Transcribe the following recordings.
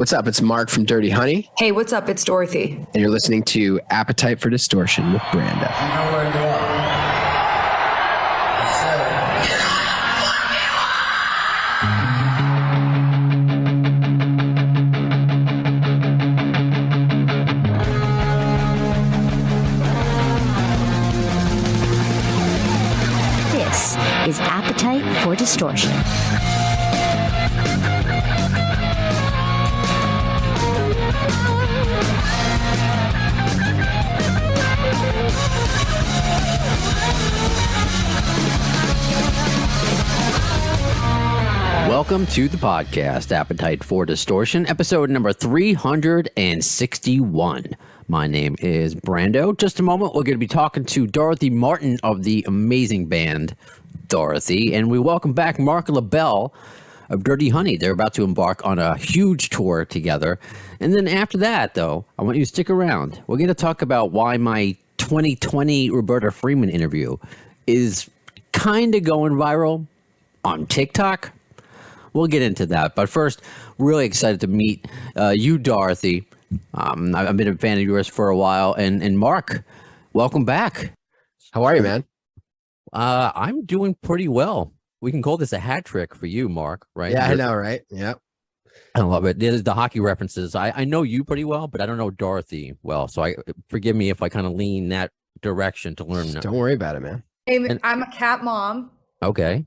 What's up? It's Marc from Dirty Honey. Hey, what's up? It's Dorothy. And you're listening to Appetite for Distortion with Brando. This is Appetite for Distortion. Welcome to the podcast, Appetite for Distortion, episode number 361. My name is Brando. Just a moment, we're going to be talking to Dorothy Martin of the amazing band Dorothy, and we welcome back Marc and Labelle of Dirty Honey. They're about to embark on a huge tour together. And then after that, though, I want you to stick around. We're going to talk about why my 2020 Roberta Freeman interview is kind of going viral on TikTok. We'll get into that. But first, really excited to meet you, Dorothy. I've been a fan of yours for a while. And Marc, welcome back. How are you, man? I'm doing pretty well. We can call this a hat trick for you, Marc, right? Yeah, I know, right? Yep. I love it. There's the hockey references. I know you pretty well, but I don't know Dorothy well. So forgive me if I kind of lean that direction to learn. Don't worry about it, man. Hey, I'm a cat mom. Okay.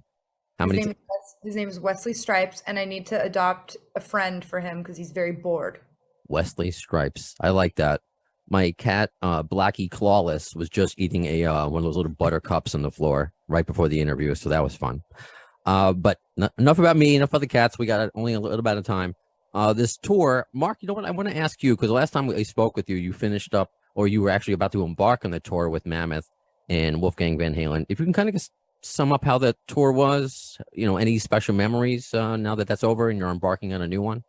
How many? His name is Wesley Stripes, and I need to adopt a friend for him because he's very bored. Wesley Stripes. I like that. My cat, Blackie Clawless, was just eating one of those little buttercups on the floor right before the interview, so that was fun. But enough about me, enough about the cats. We got only a little bit of time. This tour, Marc, you know what? I want to ask you, because the last time we spoke with you, you finished up, or you were actually about to embark on the tour with Mammoth and Wolfgang Van Halen. If you can kind of sum up how the tour was, any special memories now that that's over and you're embarking on a new one?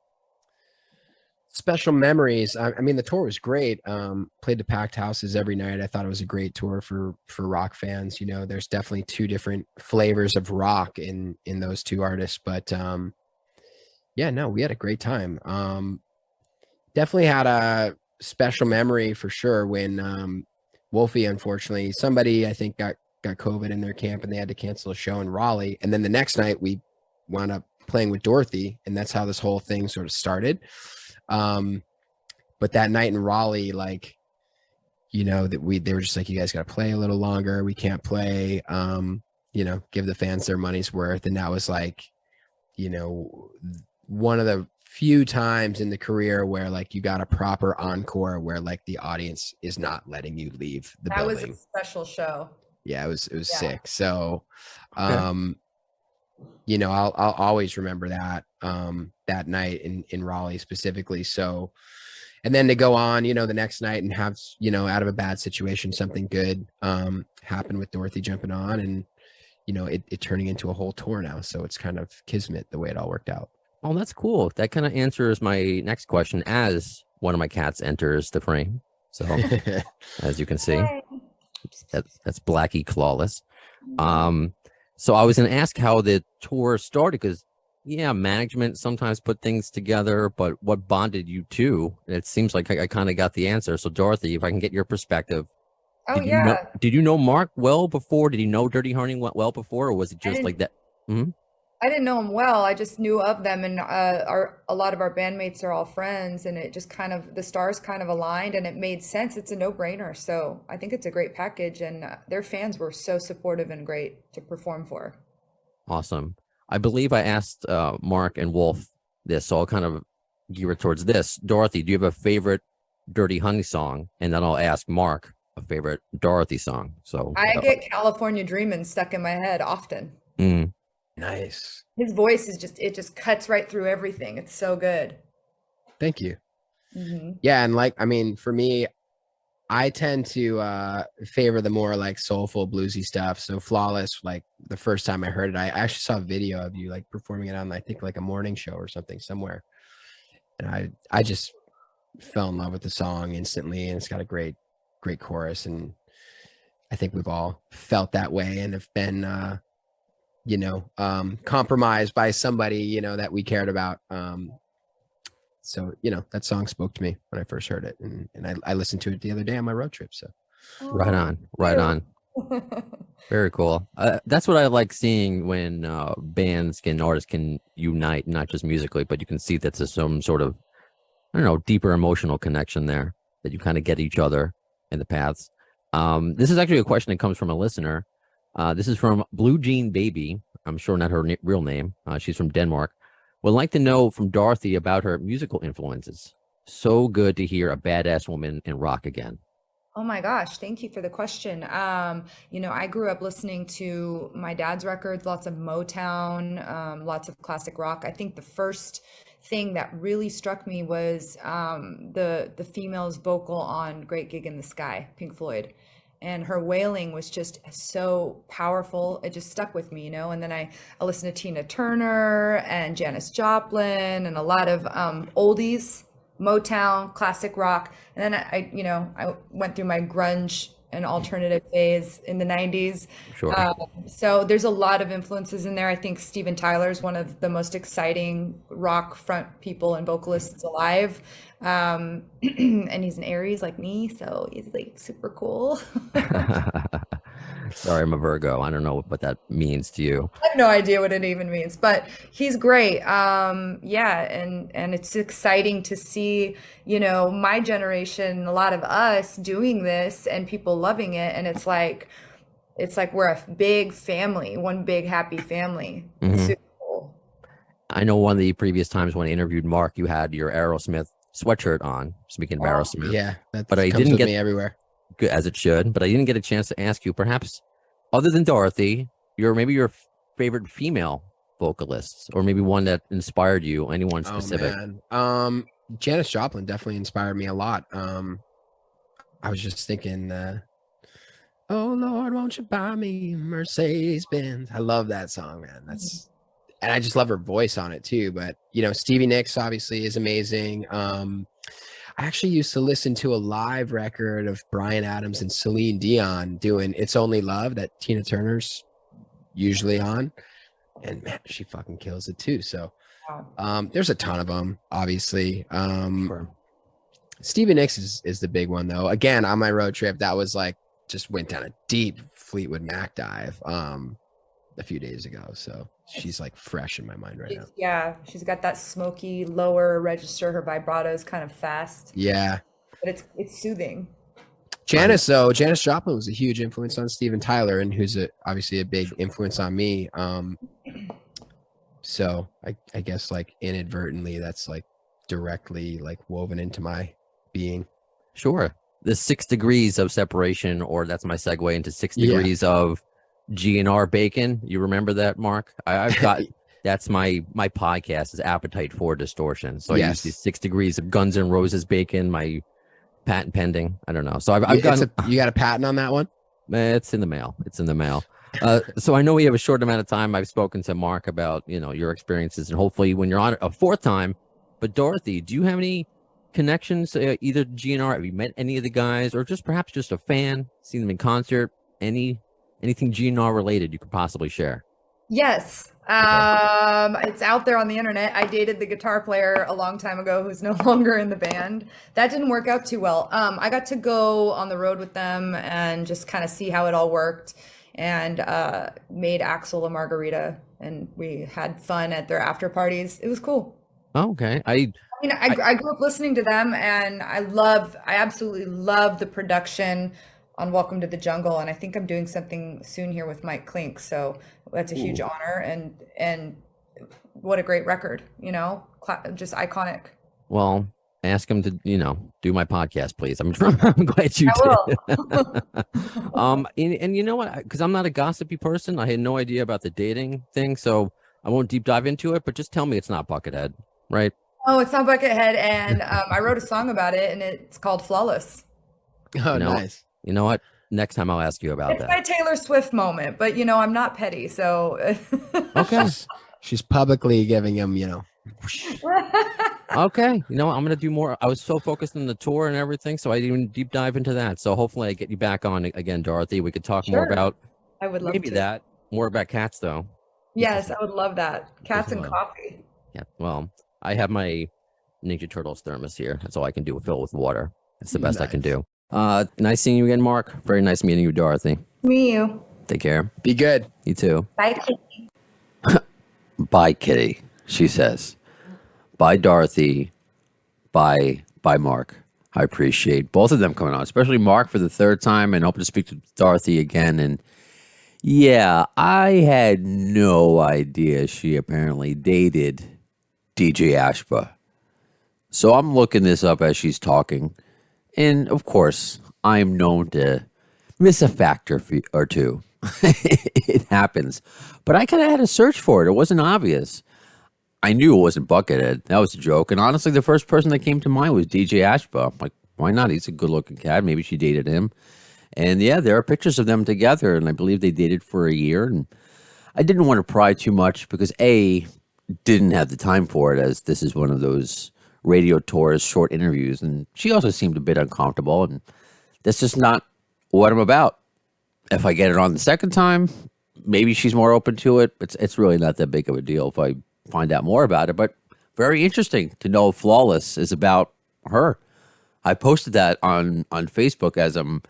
Special memories. I mean, the tour was great. Played to packed houses every night. I thought it was a great tour for rock fans. There's definitely two different flavors of rock in those two artists, but yeah, no, we had a great time. Definitely had a special memory for sure when Wolfie, unfortunately, somebody I think got COVID in their camp and they had to cancel a show in Raleigh. And then the next night we wound up playing with Dorothy, and that's how this whole thing sort of started. But that night in Raleigh, they were just like, you guys got to play a little longer. We can't play, give the fans their money's worth. And that was one of the few times in the career where you got a proper encore where the audience is not letting you leave the building. That was a special show. Yeah, it was sick. So, I'll always remember that, that night in Raleigh specifically. So, and then to go on, the next night and have, out of a bad situation, something good, happen with Dorothy jumping on and, it turning into a whole tour now. So it's kind of kismet the way it all worked out. Oh, that's cool. That kind of answers my next question as one of my cats enters the frame. So as you can see. Hey. That's Blackie Clawless. So I was going to ask how the tour started because, management sometimes put things together, but what bonded you two? It seems like I kind of got the answer. So Dorothy, if I can get your perspective. Oh, Did you know Marc well before? Did you know Dirty Honey well before, or was it just like that? Mm-hmm. I didn't know them well. I just knew of them, and a lot of our bandmates are all friends, and it just the stars kind of aligned, and it made sense. It's a no-brainer. So I think it's a great package, and their fans were so supportive and great to perform for. Awesome. I believe I asked Marc and Wolf this, so I'll kind of gear it towards this. Dorothy, do you have a favorite Dirty Honey song? And then I'll ask Marc a favorite Dorothy song. So I get California Dreamin' stuck in my head often. Mm. Nice. His voice is it just cuts right through everything. It's so good. Thank you. Mm-hmm. Yeah. And for me, I tend to favor the more soulful bluesy stuff. So Flawless, the first time I heard it, I actually saw a video of you performing it on, I think a morning show or something somewhere. And I just fell in love with the song instantly. And it's got a great chorus. And I think we've all felt that way and have been, compromised by somebody, that we cared about, So, that song spoke to me when I first heard it. And I listened to it the other day on my road trip. So Right on, right on. Very cool. That's what I like seeing when artists can unite, not just musically, but you can see that there's some sort of, I don't know, deeper emotional connection there, that you kind of get each other in the paths. This is actually a question that comes from a listener. This is from Blue Jean Baby. I'm sure not her real name. She's from Denmark. Would like to know from Dorothy about her musical influences. So good to hear a badass woman in rock again. Oh my gosh, thank you for the question. I grew up listening to my dad's records, lots of Motown, lots of classic rock. I think the first thing that really struck me was the female's vocal on Great Gig in the Sky, Pink Floyd. And her wailing was just so powerful. It just stuck with me, And then I listened to Tina Turner and Janis Joplin and a lot of oldies, Motown, classic rock. And then I went through my grunge and alternative phase in the 90s. Sure. So there's a lot of influences in there. I think Steven Tyler is one of the most exciting rock front people and vocalists alive. And he's an Aries like me, so he's like super cool. Sorry, I'm a Virgo. I don't know what that means to you. I have no idea what it even means, but he's great. And it's exciting to see, my generation, a lot of us doing this and people loving it. And it's like we're a big family, one big happy family. Mm-hmm. Super cool. I know one of the previous times when I interviewed Marc, you had your Aerosmith sweatshirt on. Speaking of Aerosmith, yeah, that but I comes didn't with get me everywhere. Good, as it should, but I didn't get a chance to ask you, perhaps other than Dorothy, your favorite female vocalists, or maybe one that inspired you, anyone specific. Oh, man. Janis Joplin definitely inspired me a lot. I was just thinking, oh Lord, won't you buy me a Mercedes Benz? I love that song, man. And I just love her voice on it too. But Stevie Nicks obviously is amazing. I actually used to listen to a live record of Bryan Adams and Celine Dion doing It's Only Love that Tina Turner's usually on. And man, she fucking kills it too. So there's a ton of them, obviously. Stevie Nicks is the big one though. Again, on my road trip, that was like, just went down a deep Fleetwood Mac dive a few days ago. So she's like fresh in my mind right now. Yeah, she's got that smoky lower register. Her vibrato is kind of fast. Yeah, but it's soothing. Janis Joplin was a huge influence on Steven Tyler, and who's obviously a big influence on me. So I guess like inadvertently, that's like directly like woven into my being. Sure. The 6 degrees of separation, or that's my segue into 6 degrees of GNR bacon. You remember that, Marc? I've got that's my podcast is Appetite for Distortion. So I use these 6 degrees of Guns N' Roses bacon, my patent pending. I don't know. So I've got you got a patent on that one? It's in the mail. It's in the mail. So I know we have a short amount of time. I've spoken to Marc about your experiences, and hopefully when you're on a fourth time. But Dorothy, do you have any connections, either GNR? Have you met any of the guys, or perhaps just a fan, seen them in concert? Anything GNR related you could possibly share? Yes. It's out there on the internet. I dated the guitar player a long time ago who's no longer in the band. That didn't work out too well. I got to go on the road with them and just kind of see how it all worked, and made Axel a margarita, and we had fun at their after parties. It was cool. Oh, okay. I grew up listening to them, and I absolutely love the production on Welcome to the Jungle, and I think I'm doing something soon here with Mike Klink, so that's a huge honor, and what a great record, just iconic. Well, ask him to do my podcast, please. I'm glad you did. And you know what, because I'm not a gossipy person, I had no idea about the dating thing, so I won't deep dive into it, but just tell me it's not Buckethead, right? Oh, it's not Buckethead, and I wrote a song about it, and it's called Flawless. Oh, nice. You know what? Next time I'll ask you about that. It's my Taylor Swift moment, but I'm not petty, so. Okay. She's publicly giving him, Okay. I'm going to do more. I was so focused on the tour and everything, so I didn't even deep dive into that. So hopefully I get you back on again, Dorothy. We could talk more about I would love maybe to. that. More about cats, though. Yes, I would love that. Cats and coffee. Yeah. Well, I have my Ninja Turtles thermos here. That's all I can do. Fill it with water. That's the best I can Nice. do. Nice seeing you again, Mark. Very nice meeting you, Dorothy. Me, you. Take care. Be good. You too. Bye, Kitty. Bye, Kitty, she says. Bye, Dorothy. Bye, Mark. I appreciate both of them coming on, especially Mark for the third time, and hope to speak to Dorothy again. And yeah, I had no idea she apparently dated DJ Ashba. So I'm looking this up as she's talking. And of course, I'm known to miss a factor or two. It happens. But I kind of had to search for it. It wasn't obvious. I knew it wasn't Buckethead. That was a joke. And honestly, the first person that came to mind was DJ Ashba. I'm like, why not? He's a good-looking cat. Maybe she dated him. And yeah, there are pictures of them together, and I believe they dated for a year. And I didn't want to pry too much because A, didn't have the time for it, as this is one of those radio tours, short interviews. And she also seemed a bit uncomfortable, and that's just not what I'm about. If I get it on the second time, maybe she's more open to it. It's really not that big of a deal if I find out more about it. But very interesting to know Flawless is about her. I posted that on Facebook as I'm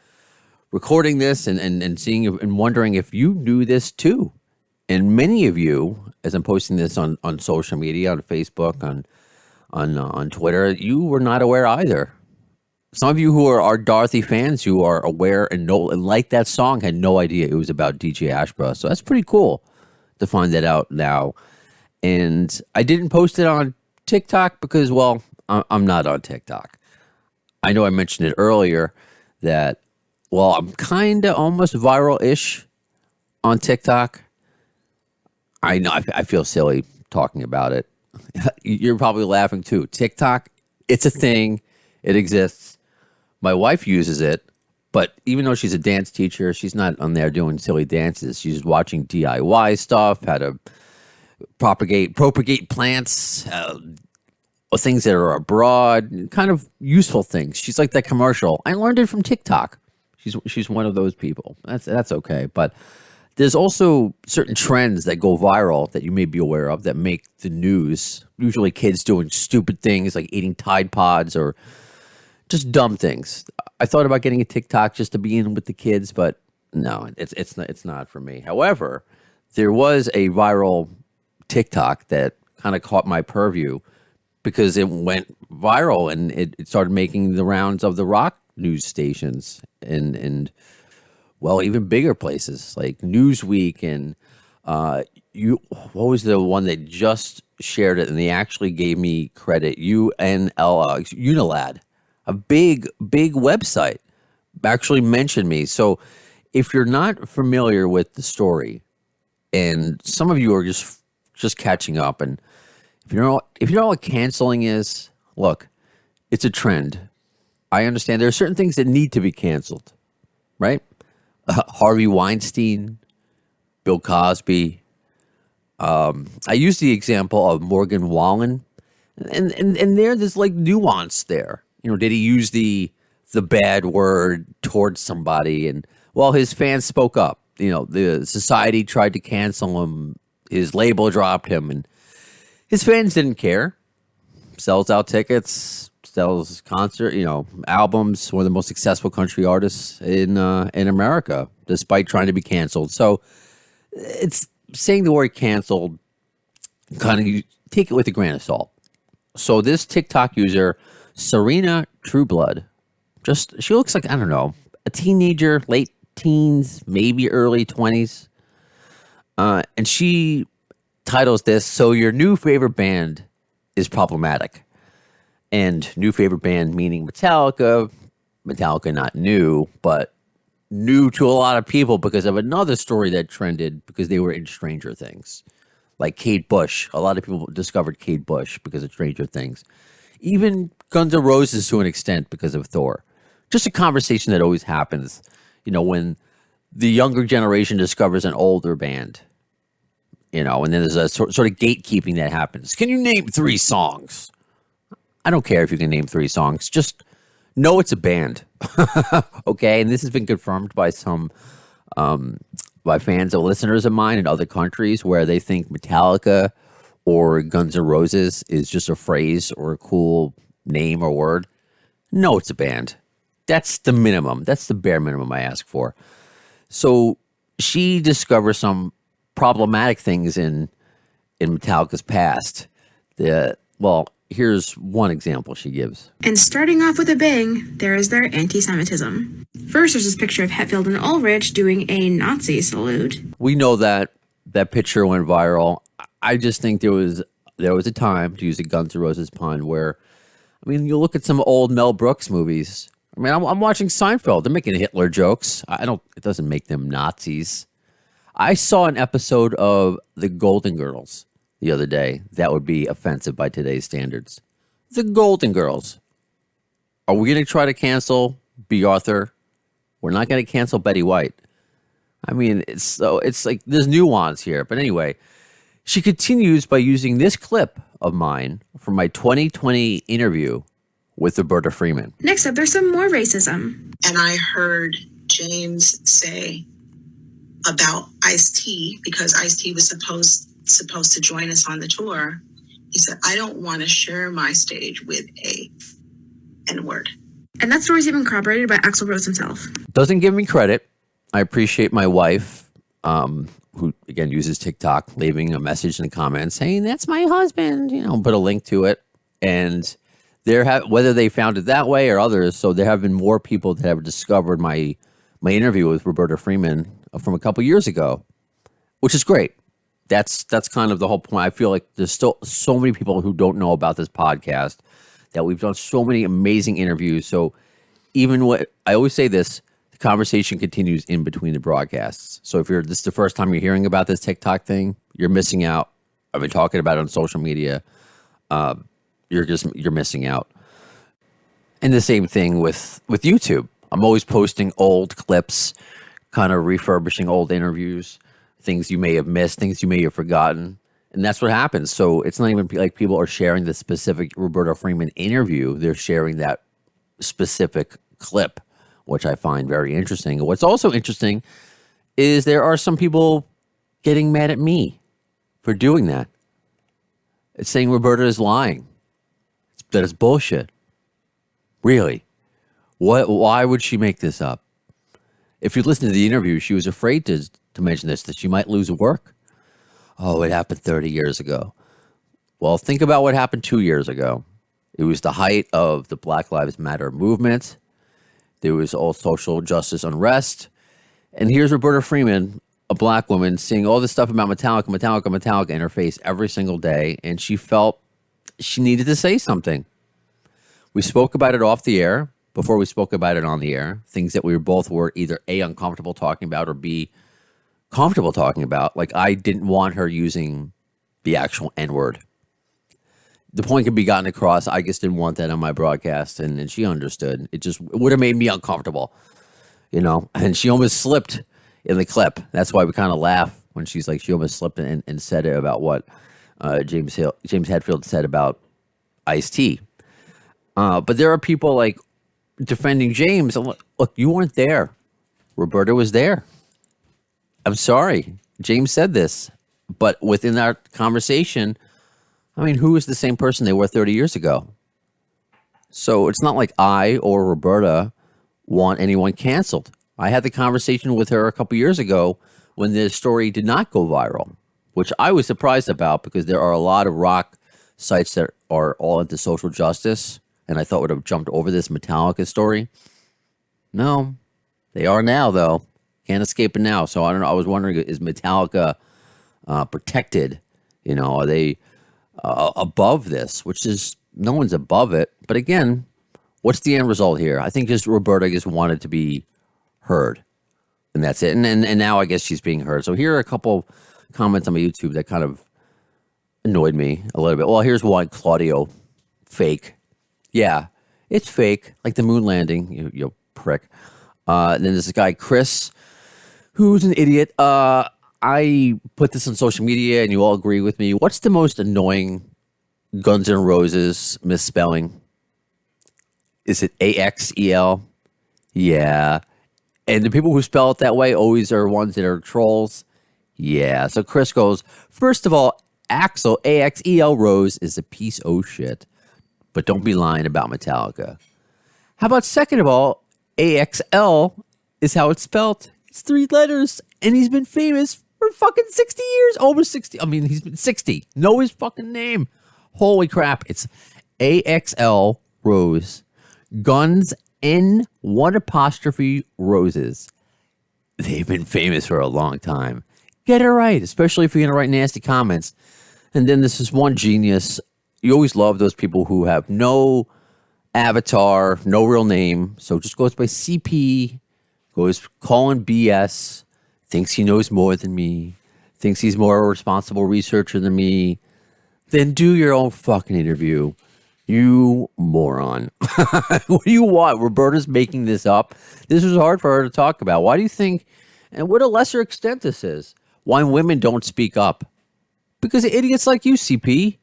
recording this and seeing and wondering if you knew this too. And many of you, as I'm posting this on social media, on Facebook, on Twitter, you were not aware either. Some of you who are Dorothy fans, who are aware and know and like that song, had no idea it was about DJ Ashba. So that's pretty cool to find that out now. And I didn't post it on TikTok because, well, I'm not on TikTok. I know I mentioned it earlier that, well, I'm kind of almost viral-ish on TikTok. I know I feel silly talking about it. You're probably laughing too. TikTok, it's a thing. It exists. My wife uses it, but even though she's a dance teacher, she's not on there doing silly dances. She's watching DIY stuff, how to propagate plants, things that are abroad, kind of useful things. She's like that commercial. I learned it from TikTok. She's one of those people. That's okay. But there's also certain trends that go viral that you may be aware of that make the news. Usually kids doing stupid things like eating Tide Pods or just dumb things. I thought about getting a TikTok just to be in with the kids, but no, it's not for me. However, there was a viral TikTok that kind of caught my purview because it went viral and it started making the rounds of the rock news stations and well, even bigger places like Newsweek and what was the one that just shared it and they actually gave me credit? Unilad. A big website actually mentioned me. So if you're not familiar with the story, and some of you are just catching up, and if you know what canceling is, look, it's a trend. I understand there are certain things that need to be canceled, right? Harvey Weinstein, Bill Cosby. I use the example of Morgan Wallen, and there's like nuance there. You know, did he use the bad word towards somebody? And well, his fans spoke up. You know, the society tried to cancel him. His label dropped him, and his fans didn't care. Sells out tickets, sells albums. One of the most successful country artists in America, despite trying to be canceled. So it's saying the word canceled. Kind of take it with a grain of salt. So this TikTok user, Serena Trueblood, she looks like, I don't know, a teenager, late teens, maybe early 20s. And she titles this, "So Your New Favorite Band is Problematic." And new favorite band meaning Metallica. Metallica not new, but new to a lot of people because of another story that trended because they were in Stranger Things. Like Kate Bush. A lot of people discovered Kate Bush because of Stranger Things. Even Guns N' Roses to an extent because of Thor. Just a conversation that always happens, when the younger generation discovers an older band, and then there's a sort of gatekeeping that happens. Can you name 3 songs? I don't care if you can name 3 songs. Just know it's a band. Okay? And this has been confirmed by some by fans or listeners of mine in other countries where they think Metallica or Guns N' Roses is just a phrase or a cool name or word. No, it's a band. That's the minimum. That's the bare minimum I ask for. So she discovers some problematic things in Metallica's past. Here's one example she gives. And starting off with a bang, there is their anti-Semitism. First, there's this picture of Hetfield and Ulrich doing a Nazi salute. We know that picture went viral. I just think there was a time, to use a Guns N' Roses pun, where, I mean, you look at some old Mel Brooks movies. I mean, I'm watching Seinfeld. They're making Hitler jokes. It doesn't make them Nazis. I saw an episode of The Golden Girls the other day that would be offensive by today's standards. The Golden Girls. Are we going to try to cancel B. Arthur? We're not going to cancel Betty White. I mean, it's like there's nuance here. But anyway, she continues by using this clip of mine from my 2020 interview with Roberta Freeman. Next up, there's some more racism. And I heard James say about Ice-T, because Ice-T was supposed to join us on the tour. He said, I don't want to share my stage with a N-word. And that story's even corroborated by Axl Rose himself. Doesn't give me credit. I appreciate my wife, who, again, uses TikTok, leaving a message in the comments saying, that's my husband, put a link to it. And whether they found it that way or others, so there have been more people that have discovered my interview with Roberta Freeman from a couple years ago, which is great. That's kind of the whole point. I feel like there's still so many people who don't know about this podcast, that we've done so many amazing interviews. So I always say this, the conversation continues in between the broadcasts. So if this is the first time you're hearing about this TikTok thing, you're missing out. I've been talking about it on social media. You're missing out. And the same thing with YouTube. I'm always posting old clips, kind of refurbishing old interviews, things you may have missed, things you may have forgotten. And that's what happens. So it's not even like people are sharing the specific Roberta Freeman interview. They're sharing that specific clip, which I find very interesting. And what's also interesting is there are some people getting mad at me for doing that. It's saying Roberta is lying. That is bullshit. Really? Why would she make this up? If you listen to the interview, she was afraid to mention this, that she might lose work. Oh, it happened 30 years ago. Well, think about what happened 2 years ago. It was the height of the Black Lives Matter movement. There was all social justice unrest. And here's Roberta Freeman, a black woman, seeing all this stuff about Metallica in her face every single day. And she felt she needed to say something. We spoke about it off the air before we spoke about it on the air. Things that we both were either A, uncomfortable talking about, or B, comfortable talking about. Like, I didn't want her using the actual N-word. The point could be gotten across. I just didn't want that on my broadcast, and she understood. It would have made me uncomfortable, and she almost slipped in the clip. That's why we kind of laugh when she's like, she almost slipped and said it about what James Hetfield said about Ice-T. But there are people like defending James. Look, you weren't there. Roberta was there. I'm sorry. James said this. But within our conversation, I mean, who is the same person they were 30 years ago? So it's not like I or Roberta want anyone canceled. I had the conversation with her a couple years ago when the story did not go viral, which I was surprised about because there are a lot of rock sites that are all into social justice, and I thought would have jumped over this Metallica story. No, they are now, though. Can't escape it now. So I don't know. I was wondering, is Metallica protected? Are they above this? Which is, no one's above it. But again, what's the end result here? I think just Roberta just wanted to be heard, and that's it. And now I guess she's being heard. So here are a couple comments on my YouTube that kind of annoyed me a little bit. Well, here's one. Claudio, fake. Yeah, it's fake. Like the moon landing, you prick. Then there's this guy, Chris, who's an idiot. I put this on social media, and you all agree with me. What's the most annoying Guns N' Roses misspelling? Is it AXEL? Yeah. And the people who spell it that way always are ones that are trolls? Yeah. So Chris goes, first of all, Axl, A-X-E-L Rose, is a piece of shit. But don't be lying about Metallica. How about second of all, A-X-L is how it's spelled. It's 3 letters, and he's been famous for fucking 60 years. Almost 60. I mean, he's been 60. Know his fucking name. Holy crap. It's A-X-L Rose. Guns N 1 apostrophe Roses. They've been famous for a long time. Get it right, especially if you're going to write nasty comments. And then this is one genius. You always love those people who have no avatar, no real name. So just goes by CP, goes calling BS, thinks he knows more than me, thinks he's more a responsible researcher than me. Then do your own fucking interview. You moron. What do you want? Roberta's making this up. This was hard for her to talk about. Why do you think, and what a lesser extent this is, why women don't speak up? Because of idiots like you, CP.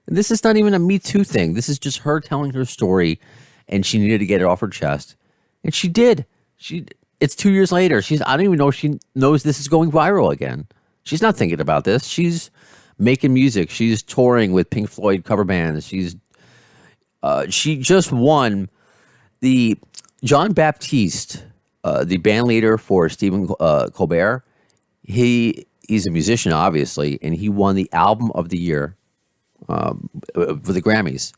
This is not even a Me Too thing. This is just her telling her story, and she needed to get it off her chest. And she did. It's 2 years later. I don't even know if she knows this is going viral again. She's not thinking about this. She's making music. She's touring with Pink Floyd cover bands. She just won the John Baptiste, the band leader for Stephen Colbert. He's a musician, obviously, and he won the album of the year for the Grammys.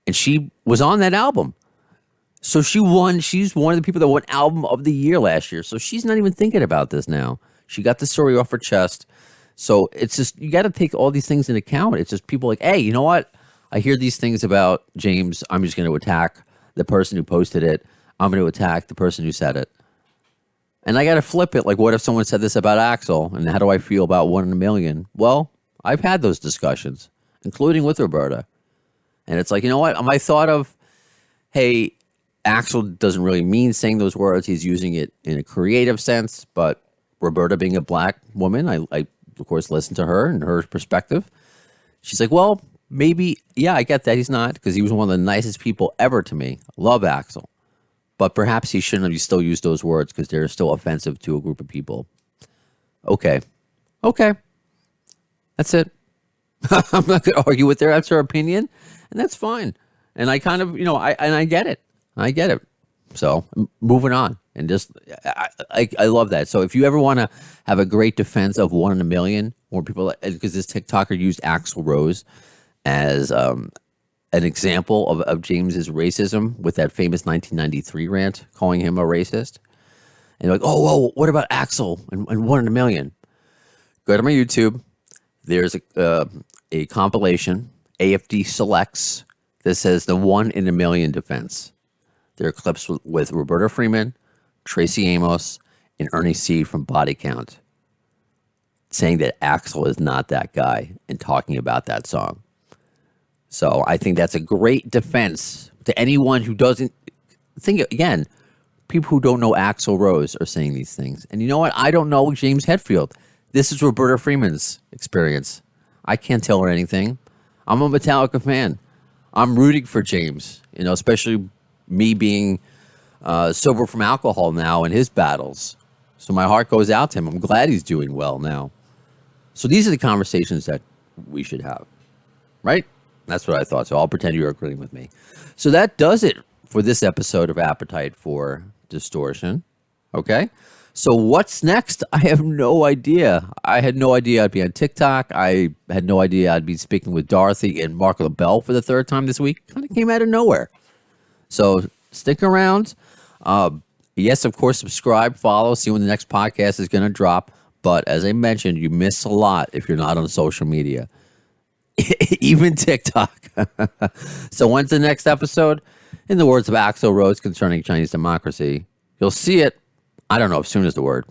And she was on that album. So she won. She's one of the people that won album of the year last year. So she's not even thinking about this now. She got the story off her chest. So it's just, you got to take all these things into account. It's just people like, hey, you know what? I hear these things about James. I'm just going to attack the person who posted it. I'm going to attack the person who said it. And I got to flip it. Like, what if someone said this about Axl? And how do I feel about 1 in a million? Well, I've had those discussions, including with Roberta. And it's like, you know what? My thought of, hey, Axl doesn't really mean saying those words. He's using it in a creative sense. But Roberta, being a black woman, I of course, listen to her and her perspective. She's like, well, maybe, yeah, I get that he's not, because he was one of the nicest people ever to me. Love Axl. But perhaps he shouldn't have still used those words because they're still offensive to a group of people. Okay. That's it. I'm not going to argue with her. That's her opinion. And that's fine. And I kind of, I get it. So moving on. And just, I love that. So if you ever want to have a great defense of 1 in a million, or people, because this TikToker used Axl Rose as an example of James's racism with that famous 1993 rant, calling him a racist. And you're like, oh, what about Axl and 1 in a million? Go to my YouTube. There's a compilation, AFD Selects, that says the 1 in a million defense. There are clips with Roberta Freeman, Tracy Amos, and Ernie C. from Body Count saying that Axl is not that guy and talking about that song. So I think that's a great defense to anyone who doesn't think. Again, people who don't know Axl Rose are saying these things. And you know what? I don't know James Hetfield. This is Roberta Freeman's experience. I can't tell her anything. I'm a Metallica fan. I'm rooting for James, especially me being sober from alcohol now in his battles. So my heart goes out to him. I'm glad he's doing well now. So these are the conversations that we should have, right? That's what I thought. So I'll pretend you're agreeing with me. So that does it for this episode of Appetite for Distortion. Okay. So what's next? I have no idea. I had no idea I'd be on TikTok. I had no idea I'd be speaking with Dorothy and Marc Labelle for the 3rd time this week. Kind of came out of nowhere. So stick around. Yes, of course, subscribe, follow, see when the next podcast is going to drop. But as I mentioned, you miss a lot if you're not on social media. Even TikTok. So when's the next episode? In the words of Axl Rose concerning Chinese democracy, you'll see it. I don't know if soon is the word.